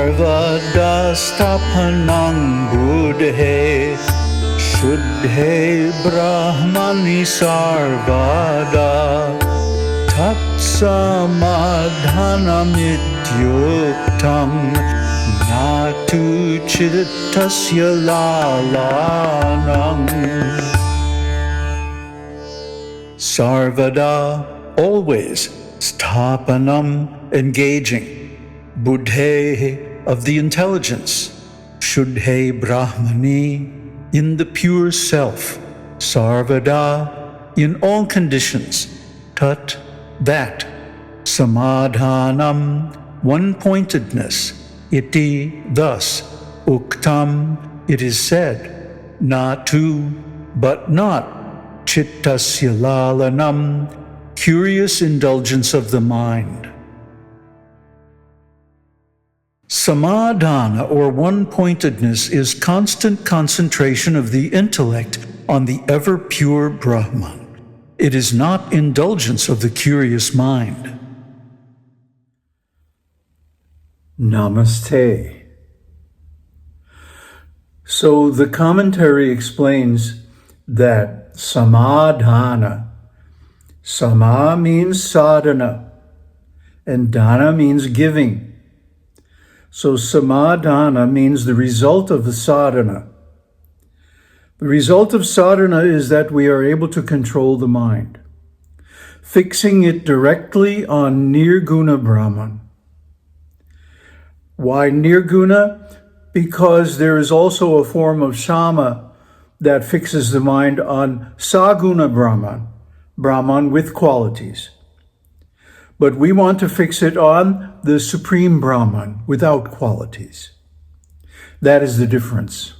Sarvada sthapanam buddhe Shuddhe Brahmani sarvada Tat Samādhāna mityuktam Natu chittasya lalanam. Sarvada, always, sthapanam, engaging, buddhe, of the intelligence, shuddhe brahmani, in the pure self, sarvada, in all conditions, tat, that, samādhānam, one-pointedness, iti, thus, uktam, it is said, natu, but not, chittasya lalanam, curious indulgence of the mind. Samādhāna, or one-pointedness, is constant concentration of the intellect on the ever-pure Brahman. It is not indulgence of the curious mind. Namaste. So the commentary explains that Samādhāna, sama means sadhana, and dana means giving. So Samādhāna means the result of the sadhana. The result of sadhana is that we are able to control the mind, fixing it directly on nirguna Brahman. Why nirguna? Because there is also a form of shama that fixes the mind on saguna Brahman, Brahman with qualities. But we want to fix it on the supreme Brahman without qualities. That is the difference.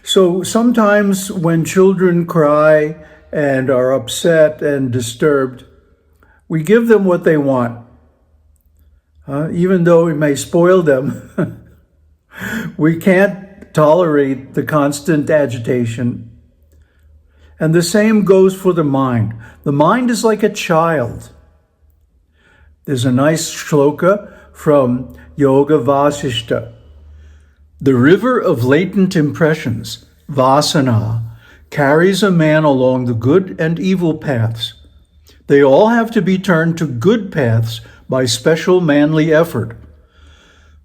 So sometimes when children cry and are upset and disturbed, we give them what they want. Even though it may spoil them, we can't tolerate the constant agitation. And the same goes for the mind. The mind is like a child. There's a nice shloka from Yoga Vasishta. The river of latent impressions, vasana, carries a man along the good and evil paths. They all have to be turned to good paths by special manly effort.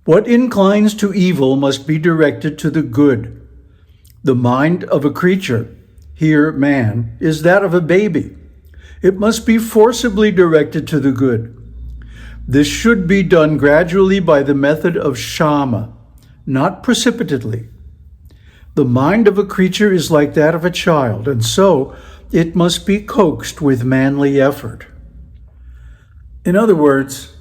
What inclines to evil must be directed to the good. The mind of a creature, here man, is that of a baby. It must be forcibly directed to the good. This should be done gradually by the method of shama, not precipitately. The mind of a creature is like that of a child, and so it must be coaxed with manly effort. In other words,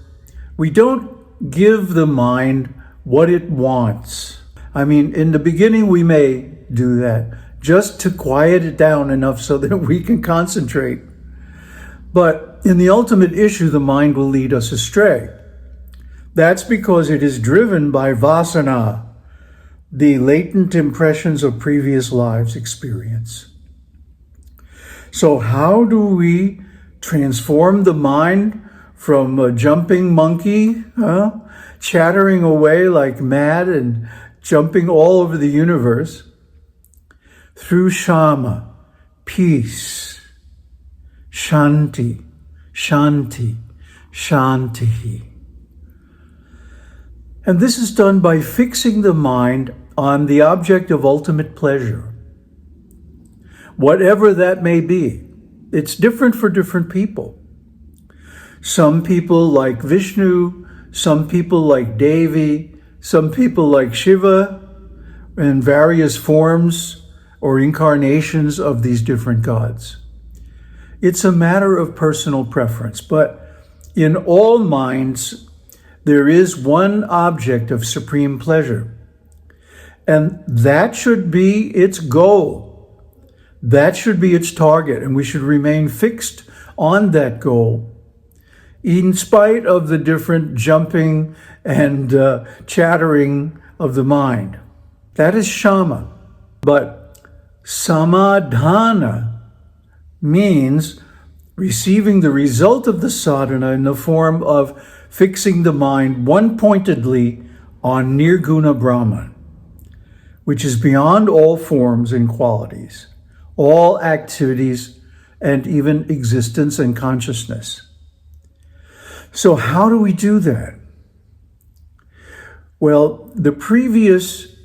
we don't give the mind what it wants. I mean, in the beginning we may do that, just to quiet it down enough so that we can concentrate. But in the ultimate issue, the mind will lead us astray. That's because it is driven by vasana, the latent impressions of previous lives' experience. So how do we transform the mind from a jumping monkey, chattering away like mad and jumping all over the universe, through shama, peace, shanti, shanti, shanti. And this is done by fixing the mind on the object of ultimate pleasure. Whatever that may be, it's different for different people. Some people like Vishnu, some people like Devi, some people like Shiva, in various forms or incarnations of these different gods. It's a matter of personal preference, but in all minds, there is one object of supreme pleasure, and that should be its goal. That should be its target, and we should remain fixed on that goal, in spite of the different jumping and chattering of the mind. That is shama. But Samādhāna means receiving the result of the sadhana in the form of fixing the mind one-pointedly on Nirguna Brahman, which is beyond all forms and qualities, all activities, and even existence and consciousness. So how do we do that? Well, the previous,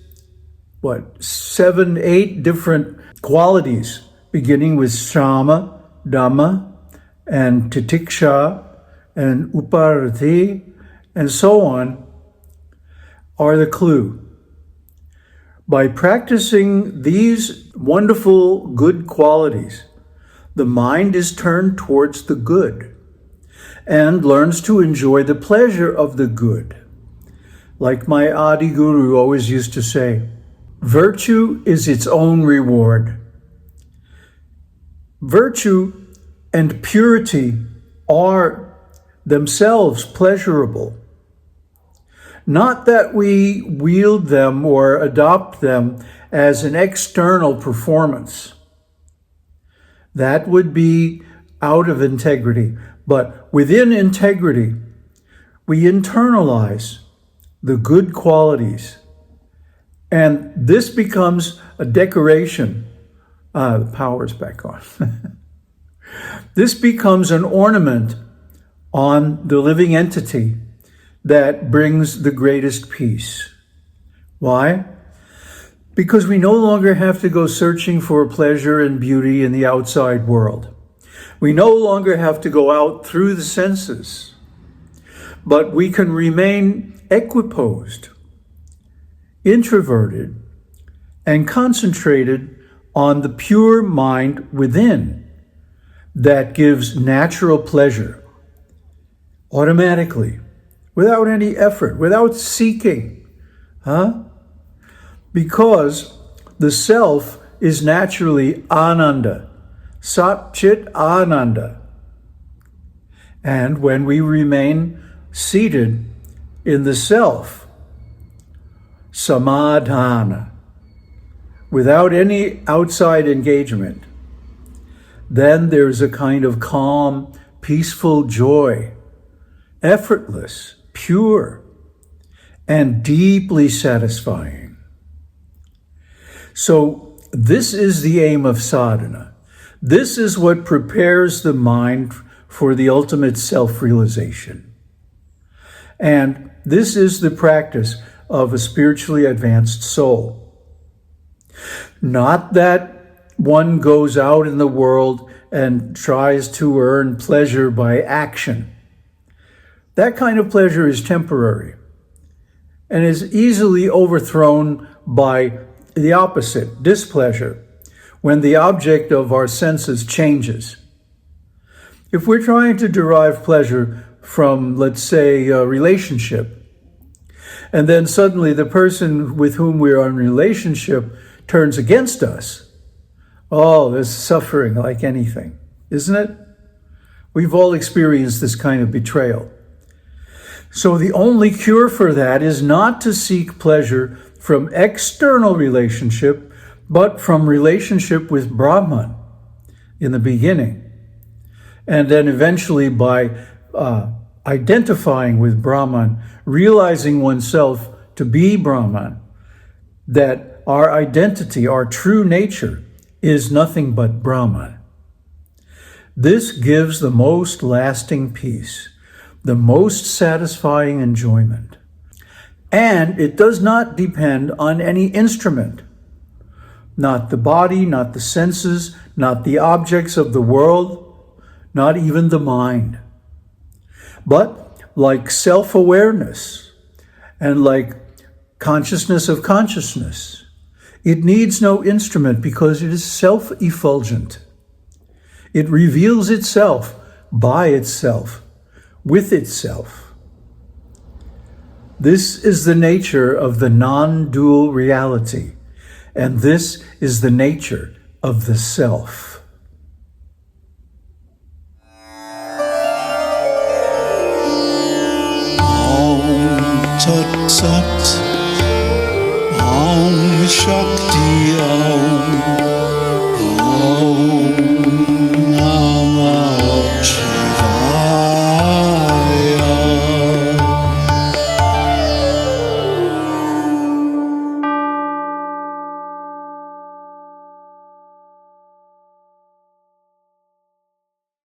7, 8 different qualities, beginning with Shama, Dhamma, and Titiksha, and Uparati, and so on, are the clue. By practicing these wonderful good qualities, the mind is turned towards the good and learns to enjoy the pleasure of the good. Like my Adi Guru always used to say, virtue is its own reward. Virtue and purity are themselves pleasurable. Not that we wield them or adopt them as an external performance. That would be out of integrity. But within integrity, we internalize the good qualities. And this becomes a decoration. The power's back on. This becomes an ornament on the living entity that brings the greatest peace. Why? Because we no longer have to go searching for pleasure and beauty in the outside world. We no longer have to go out through the senses, but we can remain equiposed, introverted, and concentrated on the pure mind within that gives natural pleasure automatically, without any effort, without seeking, because the self is naturally ananda, sat chit ananda. And when we remain seated in the self, Samādhāna, without any outside engagement, then there's a kind of calm, peaceful joy, effortless, pure, and deeply satisfying. So this is the aim of sadhana. This is what prepares the mind for the ultimate self-realization. And this is the practice of a spiritually advanced soul. Not that one goes out in the world and tries to earn pleasure by action. That kind of pleasure is temporary and is easily overthrown by the opposite, displeasure, when the object of our senses changes. If we're trying to derive pleasure from, let's say, a relationship, and then suddenly the person with whom we're in relationship turns against us, oh, there's suffering like anything, isn't it? We've all experienced this kind of betrayal. So the only cure for that is not to seek pleasure from external relationship, but from relationship with Brahman in the beginning. And then eventually by identifying with Brahman, realizing oneself to be Brahman, that our identity, our true nature, is nothing but Brahman. This gives the most lasting peace, the most satisfying enjoyment. And it does not depend on any instrument. Not the body, not the senses, not the objects of the world, not even the mind. But like self-awareness and like consciousness of consciousness, it needs no instrument because it is self-effulgent. It reveals itself by itself, with itself. This is the nature of the non-dual reality, and this is the nature of the self. Tat Sat, Om Shakti Om.